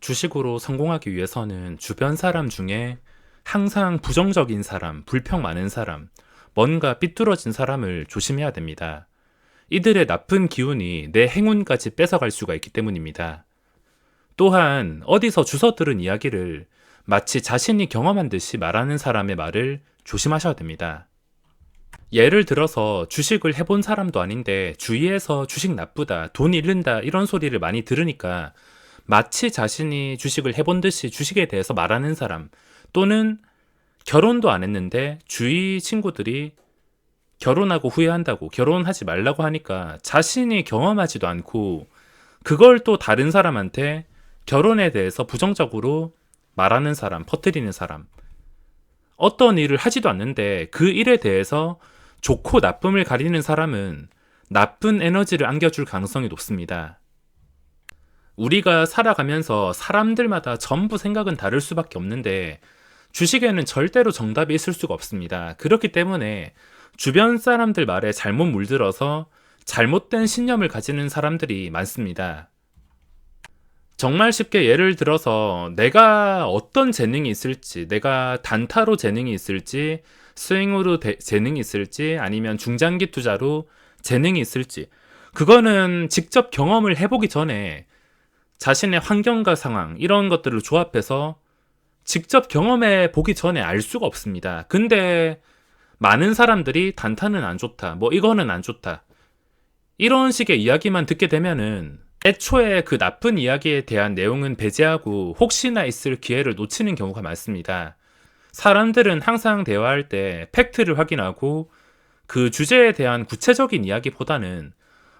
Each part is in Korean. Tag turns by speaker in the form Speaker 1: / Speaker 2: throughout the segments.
Speaker 1: 주식으로 성공하기 위해서는 주변 사람 중에 항상 부정적인 사람, 불평 많은 사람, 뭔가 삐뚤어진 사람을 조심해야 됩니다. 이들의 나쁜 기운이 내 행운까지 뺏어갈 수가 있기 때문입니다. 또한 어디서 주워 들은 이야기를 마치 자신이 경험한 듯이 말하는 사람의 말을 조심하셔야 됩니다. 예를 들어서 주식을 해본 사람도 아닌데 주위에서 주식 나쁘다, 돈 잃는다 이런 소리를 많이 들으니까 마치 자신이 주식을 해본 듯이 주식에 대해서 말하는 사람, 또는 결혼도 안 했는데 주위 친구들이 결혼하고 후회한다고, 결혼하지 말라고 하니까 자신이 경험하지도 않고 그걸 또 다른 사람한테 결혼에 대해서 부정적으로 말하는 사람, 퍼뜨리는 사람, 어떤 일을 하지도 않는데 그 일에 대해서 좋고 나쁨을 가리는 사람은 나쁜 에너지를 안겨줄 가능성이 높습니다. 우리가 살아가면서 사람들마다 전부 생각은 다를 수밖에 없는데 주식에는 절대로 정답이 있을 수가 없습니다. 그렇기 때문에 주변 사람들 말에 잘못 물들어서 잘못된 신념을 가지는 사람들이 많습니다. 정말 쉽게 예를 들어서 내가 어떤 재능이 있을지, 내가 단타로 재능이 있을지, 스윙으로 재능이 있을지, 아니면 중장기 투자로 재능이 있을지, 그거는 직접 경험을 해보기 전에 자신의 환경과 상황, 이런 것들을 조합해서 직접 경험해 보기 전에 알 수가 없습니다. 근데 많은 사람들이 단타는 안 좋다, 뭐 이거는 안 좋다, 이런 식의 이야기만 듣게 되면은 애초에 그 나쁜 이야기에 대한 내용은 배제하고 혹시나 있을 기회를 놓치는 경우가 많습니다. 사람들은 항상 대화할 때 팩트를 확인하고 그 주제에 대한 구체적인 이야기보다는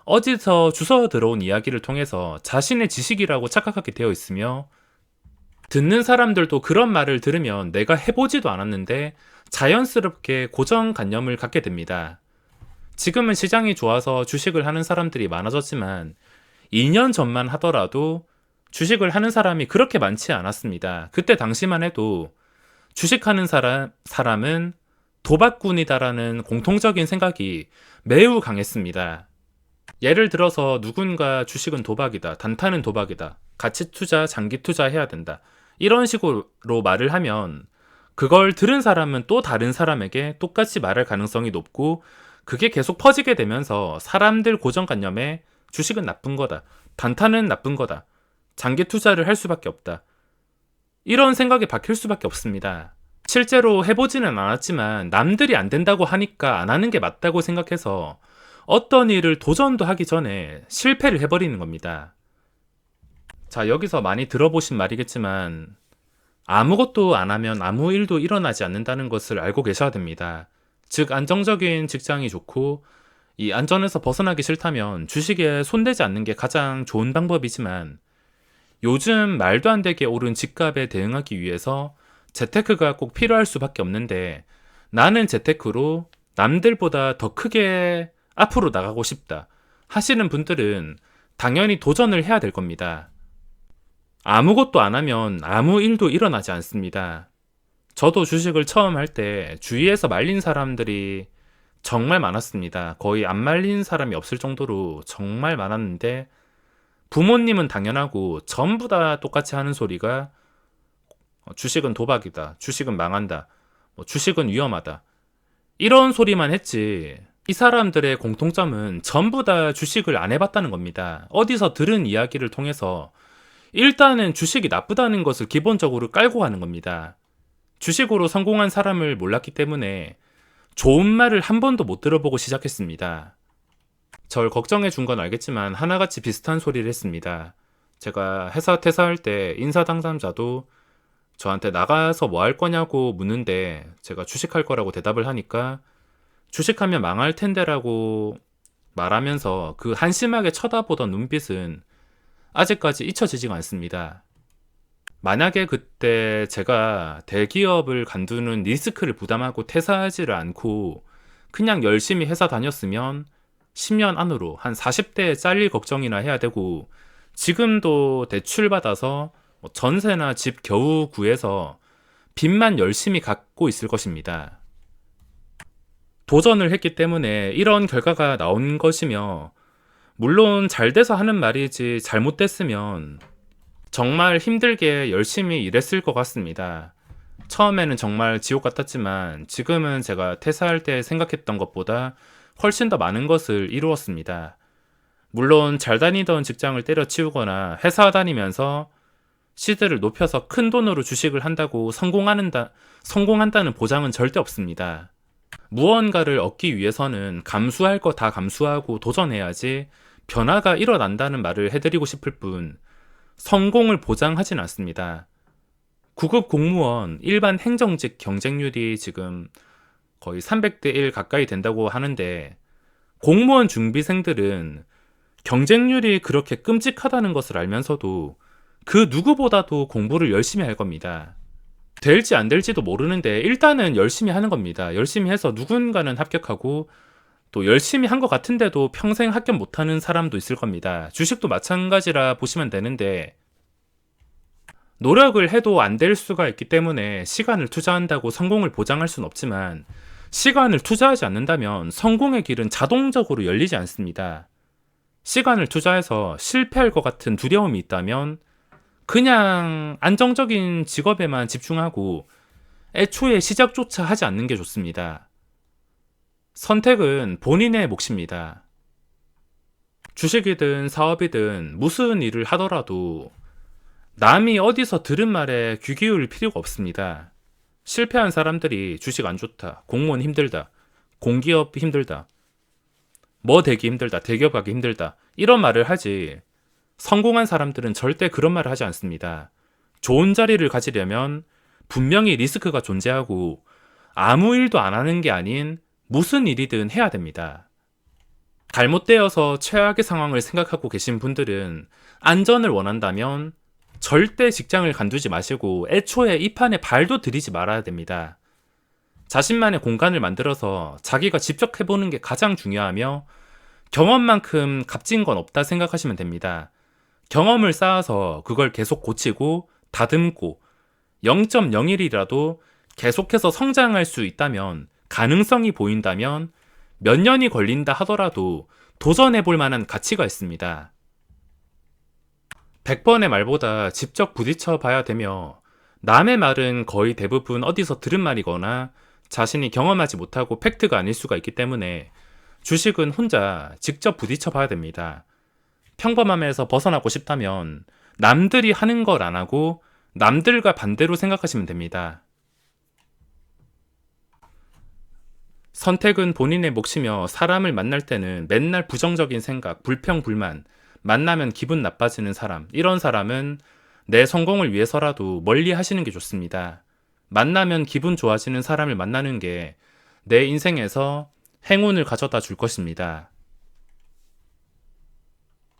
Speaker 1: 어디서 주워 들어온 이야기를 통해서 자신의 지식이라고 착각하게 되어 있으며, 듣는 사람들도 그런 말을 들으면 내가 해보지도 않았는데 자연스럽게 고정관념을 갖게 됩니다. 지금은 시장이 좋아서 주식을 하는 사람들이 많아졌지만 2년 전만 하더라도 주식을 하는 사람이 그렇게 많지 않았습니다. 그때 당시만 해도 주식하는 사람은 도박꾼이다라는 공통적인 생각이 매우 강했습니다. 예를 들어서 누군가 주식은 도박이다, 단타는 도박이다, 가치 투자, 장기 투자 해야 된다, 이런 식으로 말을 하면 그걸 들은 사람은 또 다른 사람에게 똑같이 말할 가능성이 높고, 그게 계속 퍼지게 되면서 사람들 고정관념에 주식은 나쁜 거다, 단타는 나쁜 거다, 장기 투자를 할 수밖에 없다, 이런 생각이 박힐 수밖에 없습니다. 실제로 해보지는 않았지만 남들이 안 된다고 하니까 안 하는 게 맞다고 생각해서 어떤 일을 도전도 하기 전에 실패를 해버리는 겁니다. 자, 여기서 많이 들어보신 말이겠지만 아무것도 안 하면 아무 일도 일어나지 않는다는 것을 알고 계셔야 됩니다. 즉, 안정적인 직장이 좋고 이 안전에서 벗어나기 싫다면 주식에 손대지 않는 게 가장 좋은 방법이지만, 요즘 말도 안 되게 오른 집값에 대응하기 위해서 재테크가 꼭 필요할 수밖에 없는데, 나는 재테크로 남들보다 더 크게 앞으로 나가고 싶다 하시는 분들은 당연히 도전을 해야 될 겁니다. 아무것도 안 하면 아무 일도 일어나지 않습니다. 저도 주식을 처음 할 때 주위에서 말린 사람들이 정말 많았습니다. 거의 안 말린 사람이 없을 정도로 정말 많았는데, 부모님은 당연하고 전부 다 똑같이 하는 소리가 주식은 도박이다, 주식은 망한다, 주식은 위험하다, 이런 소리만 했지, 이 사람들의 공통점은 전부 다 주식을 안 해봤다는 겁니다. 어디서 들은 이야기를 통해서 일단은 주식이 나쁘다는 것을 기본적으로 깔고 가는 겁니다. 주식으로 성공한 사람을 몰랐기 때문에 좋은 말을 한 번도 못 들어보고 시작했습니다. 절 걱정해 준 건 알겠지만 하나같이 비슷한 소리를 했습니다. 제가 회사 퇴사할 때 인사 당사자도 저한테 나가서 뭐 할 거냐고 묻는데 제가 주식할 거라고 대답을 하니까 주식하면 망할 텐데라고 말하면서 그 한심하게 쳐다보던 눈빛은 아직까지 잊혀지지가 않습니다. 만약에 그때 제가 대기업을 간두는 리스크를 부담하고 퇴사하지를 않고 그냥 열심히 회사 다녔으면 10년 안으로 한 40대에 잘릴 걱정이나 해야 되고, 지금도 대출 받아서 전세나 집 겨우 구해서 빚만 열심히 갚고 있을 것입니다. 도전을 했기 때문에 이런 결과가 나온 것이며, 물론 잘 돼서 하는 말이지 잘못됐으면 정말 힘들게 열심히 일했을 것 같습니다. 처음에는 정말 지옥 같았지만 지금은 제가 퇴사할 때 생각했던 것보다 훨씬 더 많은 것을 이루었습니다. 물론 잘 다니던 직장을 때려치우거나 회사 다니면서 시드를 높여서 큰 돈으로 주식을 한다고 성공한다는 보장은 절대 없습니다. 무언가를 얻기 위해서는 감수할 거 다 감수하고 도전해야지 변화가 일어난다는 말을 해드리고 싶을 뿐 성공을 보장하진 않습니다. 9급 공무원, 일반 행정직 경쟁률이 지금 거의 300대 1 가까이 된다고 하는데 공무원 준비생들은 경쟁률이 그렇게 끔찍하다는 것을 알면서도 그 누구보다도 공부를 열심히 할 겁니다. 될지 안 될지도 모르는데 일단은 열심히 하는 겁니다. 열심히 해서 누군가는 합격하고 또 열심히 한 것 같은데도 평생 합격 못하는 사람도 있을 겁니다. 주식도 마찬가지라 보시면 되는데 노력을 해도 안 될 수가 있기 때문에 시간을 투자한다고 성공을 보장할 수는 없지만 시간을 투자하지 않는다면 성공의 길은 자동적으로 열리지 않습니다. 시간을 투자해서 실패할 것 같은 두려움이 있다면 그냥 안정적인 직업에만 집중하고 애초에 시작조차 하지 않는 게 좋습니다. 선택은 본인의 몫입니다. 주식이든 사업이든 무슨 일을 하더라도 남이 어디서 들은 말에 귀 기울일 필요가 없습니다. 실패한 사람들이 주식 안 좋다, 공무원 힘들다, 공기업 힘들다, 뭐 되기 힘들다, 대기업 가기 힘들다 이런 말을 하지 성공한 사람들은 절대 그런 말을 하지 않습니다. 좋은 자리를 가지려면 분명히 리스크가 존재하고 아무 일도 안 하는 게 아닌 무슨 일이든 해야 됩니다. 잘못되어서 최악의 상황을 생각하고 계신 분들은 안전을 원한다면 절대 직장을 간두지 마시고 애초에 이 판에 발도 들이지 말아야 됩니다. 자신만의 공간을 만들어서 자기가 직접 해보는 게 가장 중요하며 경험만큼 값진 건 없다 생각하시면 됩니다. 경험을 쌓아서 그걸 계속 고치고 다듬고 0.01이라도 계속해서 성장할 수 있다면 가능성이 보인다면 몇 년이 걸린다 하더라도 도전해볼 만한 가치가 있습니다. 100번의 말보다 직접 부딪혀 봐야 되며 남의 말은 거의 대부분 어디서 들은 말이거나 자신이 경험하지 못하고 팩트가 아닐 수가 있기 때문에 주식은 혼자 직접 부딪혀 봐야 됩니다. 평범함에서 벗어나고 싶다면 남들이 하는 걸 안 하고 남들과 반대로 생각하시면 됩니다. 선택은 본인의 몫이며 사람을 만날 때는 맨날 부정적인 생각, 불평, 불만, 만나면 기분 나빠지는 사람, 이런 사람은 내 성공을 위해서라도 멀리 하시는 게 좋습니다. 만나면 기분 좋아지는 사람을 만나는 게 내 인생에서 행운을 가져다 줄 것입니다.